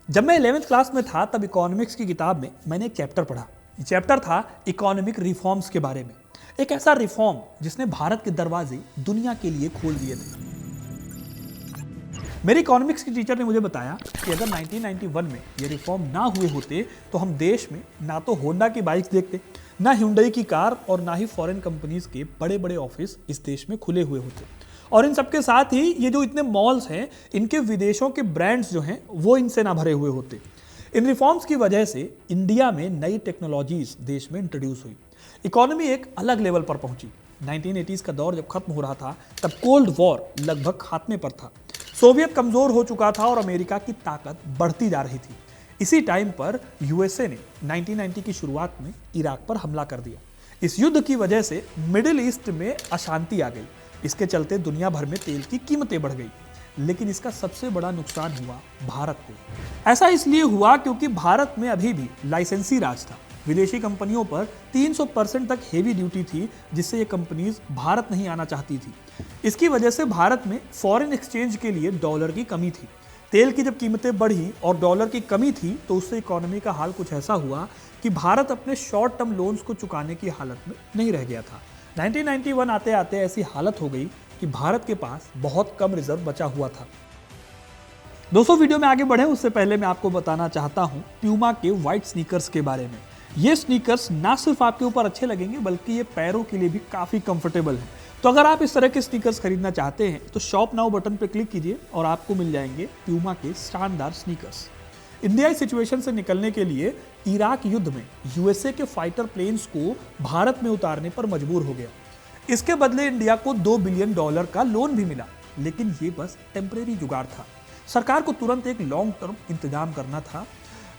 जब मैं 11th class में था तब इकोनॉमिक्स की किताब में मैंने एक चैप्टर पढ़ा। ये चैप्टर था इकोनॉमिक रिफॉर्म्स के बारे में। एक ऐसा रिफॉर्म जिसने भारत के दरवाजे दुनिया के लिए खोल दिए थे। मेरे इकोनॉमिक्स की टीचर ने मुझे बताया कि अगर 1991 में ये रिफॉर्म ना हुए होते तो हम देश में ना तो होंडा की बाइक्स देखते, ना hyundai की कार और ना ही फॉरेन कंपनीज के बड़े बड़े ऑफिस इस देश में खुले हुए होते। और इन सबके साथ ही ये जो इतने मॉल्स हैं, इनके विदेशों के ब्रांड्स जो हैं वो इनसे ना भरे हुए होते। इन रिफॉर्म्स की वजह से इंडिया में नई टेक्नोलॉजीज देश में इंट्रोड्यूस हुई। इकोनॉमी एक अलग लेवल पर पहुंची। 1980s का दौर जब खत्म हो रहा था तब कोल्ड वॉर लगभग खात्मे पर था। सोवियत कमजोर हो चुका था और अमेरिका की ताकत बढ़ती जा रही थी। इसी टाइम पर यूएसए ने 1990 की शुरुआत में इराक पर हमला कर दिया। इस युद्ध की वजह से मिडिल ईस्ट में अशांति आ गई। इसके चलते दुनिया भर में तेल की कीमतें बढ़ गई। लेकिन इसका सबसे बड़ा नुकसान हुआ भारत को। ऐसा इसलिए हुआ क्योंकि भारत में अभी भी लाइसेंसी राज था। विदेशी कंपनियों पर 300% तक हेवी ड्यूटी थी, जिससे ये कंपनीज भारत नहीं आना चाहती थी। इसकी वजह से भारत में फॉरेन एक्सचेंज के लिए डॉलर की कमी थी। तेल की जब कीमतें बढ़ी और डॉलर की कमी थी तो उससे इकोनॉमी का हाल कुछ ऐसा हुआ कि भारत अपने शॉर्ट टर्म लोन्स को चुकाने की हालत में नहीं रह गया था। 1991 आते आते ऐसी हालत हो गई कि भारत के पास बहुत कम रिजर्व बचा हुआ था। दोस्तों, वीडियो में आगे बढ़े उससे पहले मैं आपको बताना चाहता हूं प्यूमा के व्हाइट स्नीकर्स के बारे में। ये स्नीकर्स ना सिर्फ आपके ऊपर अच्छे लगेंगे बल्कि ये पैरों के लिए भी काफी कंफर्टेबल है। तो अगर आप इस तरह के स्नीकर्स खरीदना चाहते हैं तो शॉप नाउ बटन पर क्लिक कीजिए और आपको मिल जाएंगे प्यूमा के शानदार स्नीकर्स। इंडियाई सिचुएशन से निकलने के लिए इराक युद्ध में यूएसए के फाइटर प्लेन्स को भारत में उतारने पर मजबूर हो गया। इसके बदले इंडिया को $2 बिलियन का लोन भी मिला, लेकिन ये बस टेम्परेरी जुगाड़ था। सरकार को तुरंत एक लॉन्ग टर्म इंतजाम करना था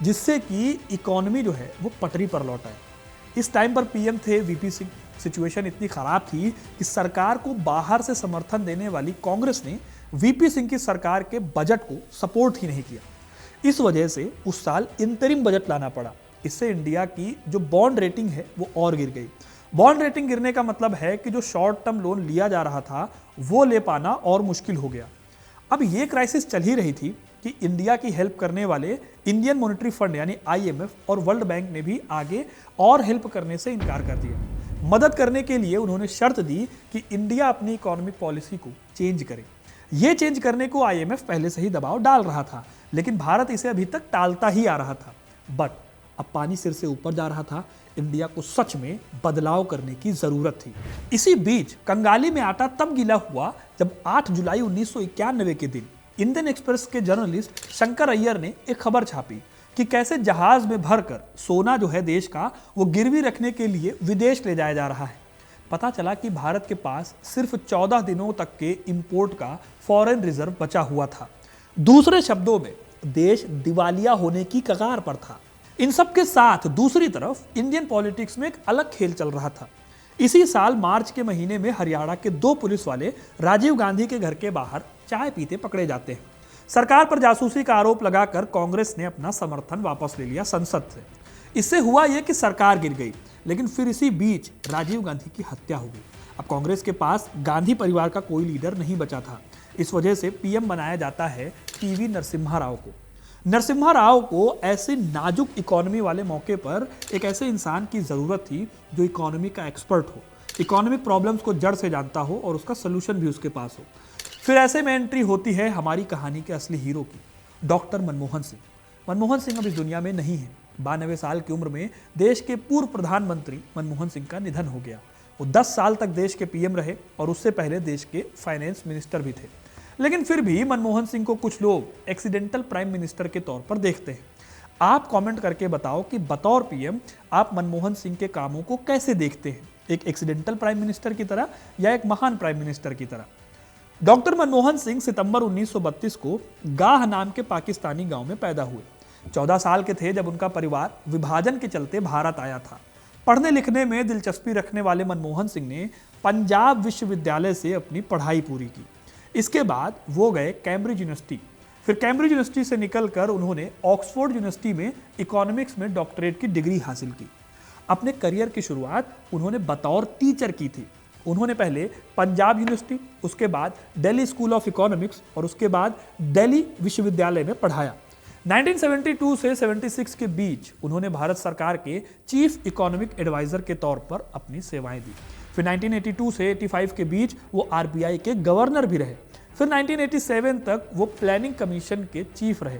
जिससे कि इकोनॉमी जो है वो पटरी पर लौट आए। इस टाइम पर पीएम थे वीपी सिंह। सिचुएशन इतनी खराब थी कि सरकार को बाहर से समर्थन देने वाली कांग्रेस ने वीपी सिंह की सरकार के बजट को सपोर्ट ही नहीं किया। इस वजह से उस साल इंतरिम बजट लाना पड़ा। इससे इंडिया की जो बॉन्ड रेटिंग है वो और गिर गई। बॉन्ड रेटिंग गिरने का मतलब है कि जो शॉर्ट टर्म लोन लिया जा रहा था वो ले पाना और मुश्किल हो गया। अब ये क्राइसिस चल ही रही थी कि इंडिया की हेल्प करने वाले इंडियन मॉनेटरी फंड यानी आईएमएफ और वर्ल्ड बैंक ने भी आगे और हेल्प करने से इनकार कर दिया। मदद करने के लिए उन्होंने शर्त दी कि इंडिया अपनी इकोनॉमिक पॉलिसी को चेंज करे। ये चेंज करने को आईएमएफ पहले से ही दबाव डाल रहा था, लेकिन भारत इसे अभी तक टालता ही आ रहा था। बट अब पानी सिर से ऊपर जा रहा था। इंडिया को सच में बदलाव करने की जरूरत थी। इसी बीच कंगाली में आटा तब गीला हुआ जब 8 जुलाई 1991 के दिन इंडियन एक्सप्रेस के जर्नलिस्ट शंकर अय्यर ने एक खबर छापी कि कैसे जहाज में भरकर सोना जो है देश का वो गिरवी रखने के लिए विदेश ले जाया जा रहा है। पता चला कि भारत के पास सिर्फ 14 दिनों तक के इंपोर्ट का फॉरेन रिजर्व बचा हुआ था। दूसरे शब्दों में देश दिवालिया होने की कगार पर था। इन सब के साथ दूसरी तरफ इंडियन पॉलिटिक्स में एक अलग खेल चल रहा था। इसी साल मार्च के महीने में हरियाणा के 2 पुलिस वाले राजीव गांधी के घर के बाहर चाय पीते पकड़े जाते हैं। सरकार पर जासूसी का आरोप लगाकर कांग्रेस ने अपना समर्थन वापस ले लिया संसद से। इससे हुआ यह कि सरकार गिर गई, लेकिन फिर इसी बीच राजीव गांधी की हत्या हो गई। अब कांग्रेस के पास गांधी परिवार का कोई लीडर नहीं बचा था। इस वजह से पीएम बनाया जाता है पीवी नरसिम्हा राव को। नरसिम्हा राव को ऐसे नाजुक इकोनॉमी वाले मौके पर एक ऐसे इंसान की जरूरत थी जो इकोनॉमी का एक्सपर्ट हो, इकोनॉमिक प्रॉब्लम्स को जड़ से जानता हो और उसका सोल्यूशन भी उसके पास हो। फिर ऐसे में एंट्री होती है हमारी कहानी के असली हीरो की, डॉक्टर मनमोहन सिंह। मनमोहन सिंह अब इस दुनिया में नहीं है। 92 साल की उम्र में देश के पूर्व प्रधानमंत्री मनमोहन सिंह का निधन हो गया। वो 10 साल तक देश के पीएम रहे और उससे पहले देश के फाइनेंस मिनिस्टर भी थे। लेकिन फिर भी मनमोहन सिंह को कुछ लोग एक्सीडेंटल प्राइम मिनिस्टर के तौर पर देखते हैं। आप कमेंट करके बताओ कि बतौर पीएम आप मनमोहन सिंह के कामों को कैसे देखते हैं, एक एक्सीडेंटल प्राइम मिनिस्टर की तरह या एक महान प्राइम मिनिस्टर की तरह। डॉक्टर मनमोहन सिंह सितंबर 1932 को गाह नाम के पाकिस्तानी गांव में पैदा हुए। 14 साल के थे जब उनका परिवार विभाजन के चलते भारत आया था। पढ़ने लिखने में दिलचस्पी रखने वाले मनमोहन सिंह ने पंजाब विश्वविद्यालय से अपनी पढ़ाई पूरी की। इसके बाद वो गए कैम्ब्रिज यूनिवर्सिटी। फिर कैम्ब्रिज यूनिवर्सिटी से निकलकर उन्होंने ऑक्सफोर्ड यूनिवर्सिटी में इकोनॉमिक्स में डॉक्टरेट की डिग्री हासिल की। अपने करियर की शुरुआत उन्होंने बतौर टीचर की थी। उन्होंने पहले पंजाब यूनिवर्सिटी, उसके बाद दिल्ली स्कूल ऑफ इकोनॉमिक्स और उसके बाद दिल्ली विश्वविद्यालय में पढ़ाया। 1972 से 76 के बीच उन्होंने भारत सरकार के चीफ इकोनॉमिक एडवाइजर के तौर पर अपनी सेवाएं दी। फिर 1982 से 85 के बीच वो आरबीआई के गवर्नर भी रहे। फिर 1987 तक वो प्लानिंग कमीशन के चीफ रहे।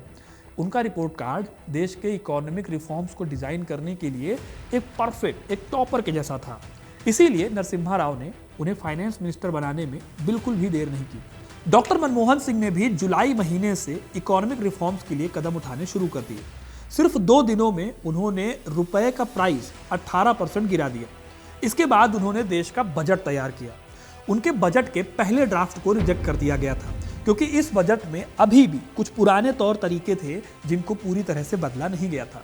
उनका रिपोर्ट कार्ड देश के इकोनॉमिक रिफॉर्म्स को डिजाइन करने के लिए एक परफेक्ट, एक टॉपर के जैसा था। इसीलिए नरसिम्हा राव ने उन्हें फाइनेंस मिनिस्टर बनाने में बिल्कुल भी देर नहीं की। डॉक्टर मनमोहन सिंह ने भी जुलाई महीने से इकोनॉमिक रिफॉर्म्स के लिए कदम उठाने शुरू कर दिए। सिर्फ 2 दिनों में उन्होंने रुपए का प्राइस 18% गिरा दिया। इसके बाद उन्होंने देश का बजट तैयार किया। उनके बजट के पहले ड्राफ्ट को रिजेक्ट कर दिया गया था, क्योंकि इस बजट में अभी भी कुछ पुराने तौर तरीके थे जिनको पूरी तरह से बदला नहीं गया था।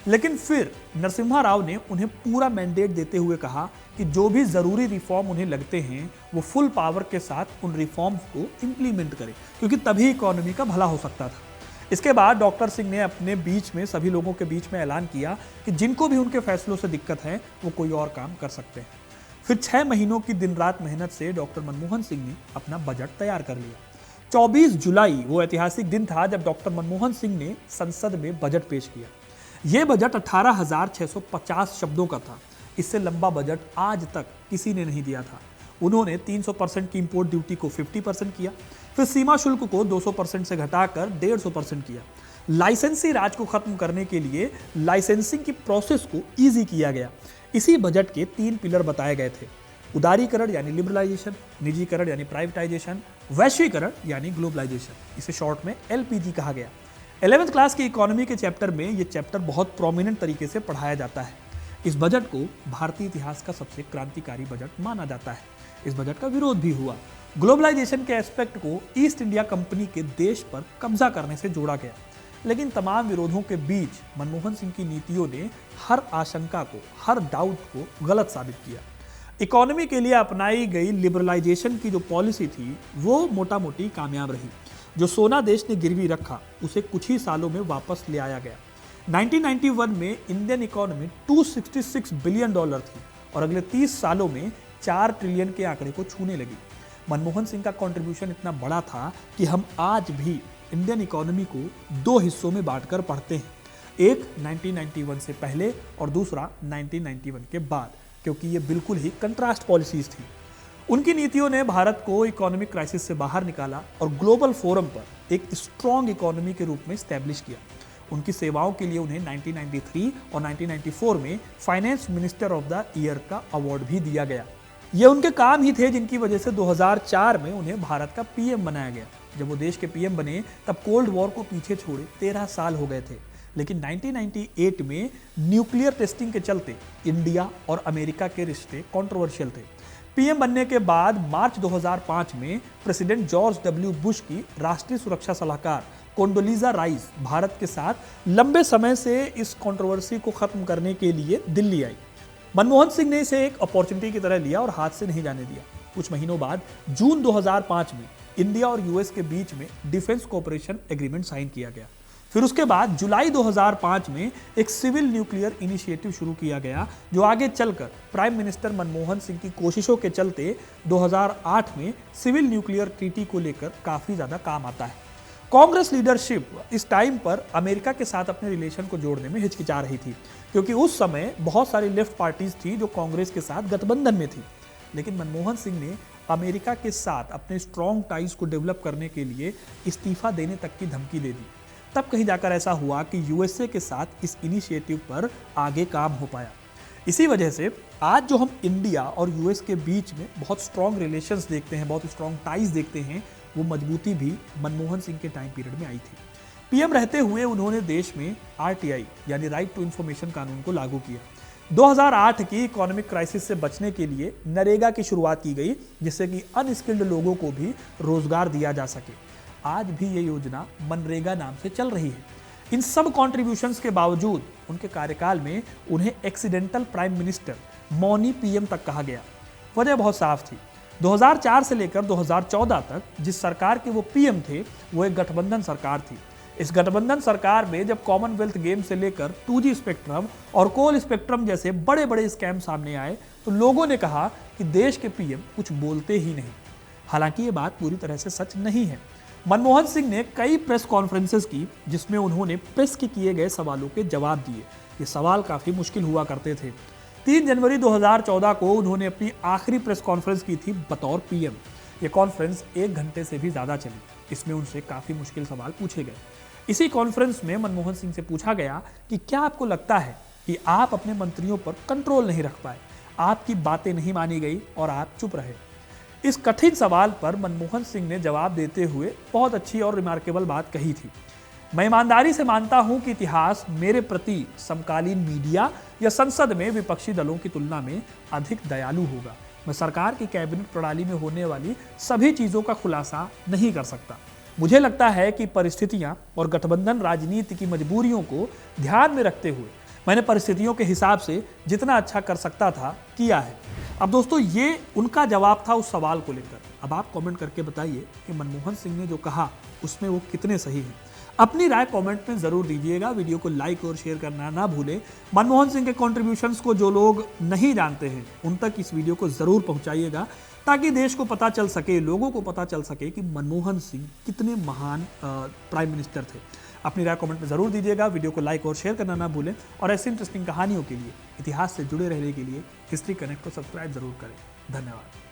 लेकिन फिर नरसिम्हा राव ने उन्हें पूरा मैंडेट देते हुए कहा कि जो भी जरूरी रिफॉर्म उन्हें लगते हैं वो फुल पावर के साथ उन रिफॉर्म्स को इंप्लीमेंट करें, क्योंकि तभी इकोनॉमी का भला हो सकता था। इसके बाद डॉक्टर सिंह ने अपने बीच में सभी लोगों के बीच में ऐलान किया कि जिनको भी उनके फैसलों से दिक्कत है वो कोई और काम कर सकते हैं। फिर 6 महीनों की दिन रात मेहनत से डॉक्टर मनमोहन सिंह ने अपना बजट तैयार कर लिया। 24 जुलाई वो ऐतिहासिक दिन था जब डॉक्टर मनमोहन सिंह ने संसद में बजट पेश किया। यह बजट 18,650 शब्दों का था। इससे लंबा बजट आज तक किसी ने नहीं दिया था। उन्होंने 300% की इंपोर्ट ड्यूटी को 50% किया, फिर सीमा शुल्क को 200% से घटाकर 150% किया। लाइसेंसी राज को खत्म करने के लिए लाइसेंसिंग की प्रोसेस को इजी किया गया। इसी बजट के 3 पिलर बताए गए थे: उदारीकरण यानी लिबरलाइजेशन, निजीकरण यानी प्राइवेटाइजेशन, वैश्वीकरण यानी ग्लोबलाइजेशन। इसे शॉर्ट में एलपीजी कहा गया। 11th क्लास की इकोनॉमी के चैप्टर में ये चैप्टर बहुत प्रोमिनेंट तरीके से पढ़ाया जाता है। इस बजट को भारतीय इतिहास का सबसे क्रांतिकारी बजट माना जाता है। इस बजट का विरोध भी हुआ। ग्लोबलाइजेशन के एस्पेक्ट को ईस्ट इंडिया कंपनी के देश पर कब्जा करने से जोड़ा गया। लेकिन तमाम विरोधों के बीच मनमोहन सिंह की नीतियों ने हर आशंका को, हर डाउट को गलत साबित किया। इकोनॉमी के लिए अपनाई गई लिबरलाइजेशन की जो पॉलिसी थी वो मोटा मोटी कामयाब रही। जो सोना देश ने गिरवी रखा उसे कुछ ही सालों में वापस ले आया गया। 1991 में इंडियन इकोनॉमी $266 बिलियन थी और अगले 30 सालों में 4 ट्रिलियन के आंकड़े को छूने लगी। मनमोहन सिंह का कंट्रीब्यूशन इतना बड़ा था कि हम आज भी इंडियन इकोनॉमी को 2 हिस्सों में बांटकर पढ़ते हैं, एक 1991 से पहले और दूसरा 1991 के बाद, क्योंकि ये बिल्कुल ही कंट्रास्ट पॉलिसीज थी। उनकी नीतियों ने भारत को इकोनॉमिक क्राइसिस से बाहर निकाला और ग्लोबल फोरम पर एक स्ट्रॉन्ग इकोनॉमी के रूप में स्टैब्लिश किया। उनकी सेवाओं के लिए उन्हें 1993 और 1994 में finance minister of the year का अवार्ड भी दिया गया। ये उनके काम ही थे जिनकी वजह से 2004 में उन्हें भारत का पीएम बनाया गया। जब वो देश के पीएम बने तब कोल्ड वॉर को पीछे छोड़े 13 साल हो गए थे। लेकिन 1998 में न्यूक्लियर टेस्टिंग के चलते इंडिया और अमेरिका के रिश्ते कंट्रोवर्शियल थे। पीएम बनने के बाद मार्च 2005 में प्रेसिडेंट जॉर्ज डब्ल्यू बुश की राष्ट्रीय सुरक्षा सलाहकार कोंडोलीजा राइस भारत के साथ लंबे समय से इस कंट्रोवर्सी को खत्म करने के लिए दिल्ली आई। मनमोहन सिंह ने इसे एक अपॉर्चुनिटी की तरह लिया और हाथ से नहीं जाने दिया। कुछ महीनों बाद जून 2005 में इंडिया और यूएस के बीच में डिफेंस कोऑपरेशन एग्रीमेंट साइन किया गया। फिर उसके बाद जुलाई 2005 में एक सिविल न्यूक्लियर इनिशिएटिव शुरू किया गया, जो आगे चलकर प्राइम मिनिस्टर मनमोहन सिंह की कोशिशों के चलते 2008 में सिविल न्यूक्लियर ट्रीटी को लेकर काफी ज्यादा काम आता है। कांग्रेस लीडरशिप इस टाइम पर अमेरिका के साथ अपने रिलेशन को जोड़ने में हिचकिचा रही थी, क्योंकि उस समय बहुत सारी लेफ्ट पार्टीज थी जो कांग्रेस के साथ गठबंधन में थी। लेकिन मनमोहन सिंह ने अमेरिका के साथ अपने स्ट्रॉन्ग टाइज को डेवलप करने के लिए इस्तीफा देने तक की धमकी दे दी। तब कहीं जाकर ऐसा हुआ कि यूएसए के साथ इस इनिशिएटिव पर आगे काम हो पाया। इसी वजह से आज जो हम इंडिया और यूएस के बीच में बहुत स्ट्रॉन्ग रिलेशंस देखते हैं, बहुत स्ट्रॉन्ग टाइज देखते हैं, वो मजबूती भी मनमोहन सिंह के टाइम पीरियड में आई थी। पीएम रहते हुए उन्होंने देश में आरटीआई यानी राइट टू इंफॉर्मेशन कानून को लागू किया। 2008 की इकोनॉमिक क्राइसिस से बचने के लिए नरेगा की शुरुआत की गई, जिससे कि अनस्किल्ड लोगों को भी रोजगार दिया जा सके। आज भी ये योजना मनरेगा नाम से चल रही है। इन सब कॉन्ट्रीब्यूशंस के बावजूद उनके कार्यकाल में उन्हें एक्सीडेंटल प्राइम मिनिस्टर, मौनी पीएम तक कहा गया। वजह बहुत साफ थी। 2004 से लेकर 2014 तक जिस सरकार के वो पीएम थे वो एक गठबंधन सरकार थी। इस गठबंधन सरकार में जब कॉमनवेल्थ गेम से लेकर 2G स्पेक्ट्रम और कोल स्पेक्ट्रम जैसे बड़े बड़े स्कैम सामने आए तो लोगों ने कहा कि देश के पीएम कुछ बोलते ही नहीं। हालांकि ये बात पूरी तरह से सच नहीं है। मनमोहन सिंह ने कई प्रेस कॉन्फ्रेंसेस की जिसमें उन्होंने प्रेस के किए गए सवालों के जवाब दिए। ये सवाल काफी मुश्किल हुआ करते थे। 3 जनवरी 2014 को उन्होंने अपनी आखिरी प्रेस कॉन्फ्रेंस की थी बतौर पीएम। ये कॉन्फ्रेंस 1 घंटे से भी ज्यादा चली। इसमें उनसे काफी मुश्किल सवाल पूछे गए। इसी कॉन्फ्रेंस में मनमोहन सिंह से पूछा गया कि क्या आपको लगता है कि आप अपने मंत्रियों पर कंट्रोल नहीं रख पाए, आपकी बातें नहीं मानी गई और आप चुप रहे। इस कठिन सवाल पर मनमोहन सिंह ने जवाब देते हुए बहुत अच्छी और रिमार्केबल बात कही थी। मैं ईमानदारी से मानता हूं कि इतिहास मेरे प्रति समकालीन मीडिया या संसद में विपक्षी दलों की तुलना में अधिक दयालु होगा। मैं सरकार की कैबिनेट प्रणाली में होने वाली सभी चीजों का खुलासा नहीं कर सकता। मुझे लगता है कि परिस्थितियां और गठबंधन राजनीति की मजबूरियों को ध्यान में रखते हुए मैंने परिस्थितियों के हिसाब से जितना अच्छा कर सकता था किया है। अब दोस्तों, ये उनका जवाब था उस सवाल को लेकर। अब आप कमेंट करके बताइए कि मनमोहन सिंह ने जो कहा उसमें वो कितने सही हैं। अपनी राय कमेंट में जरूर दीजिएगा। वीडियो को लाइक और शेयर करना ना भूलें। मनमोहन सिंह के कंट्रीब्यूशंस को जो लोग नहीं जानते हैं उन तक इस वीडियो को जरूर पहुंचाइएगा, ताकि देश को पता चल सके, लोगों को पता चल सके कि मनमोहन सिंह कितने महान प्राइम मिनिस्टर थे। अपनी राय कमेंट में जरूर दीजिएगा। वीडियो को लाइक और शेयर करना ना भूलें और ऐसी इंटरेस्टिंग कहानियों के लिए, इतिहास से जुड़े रहने के लिए हिस्ट्री कनेक्ट को सब्सक्राइब जरूर करें। धन्यवाद।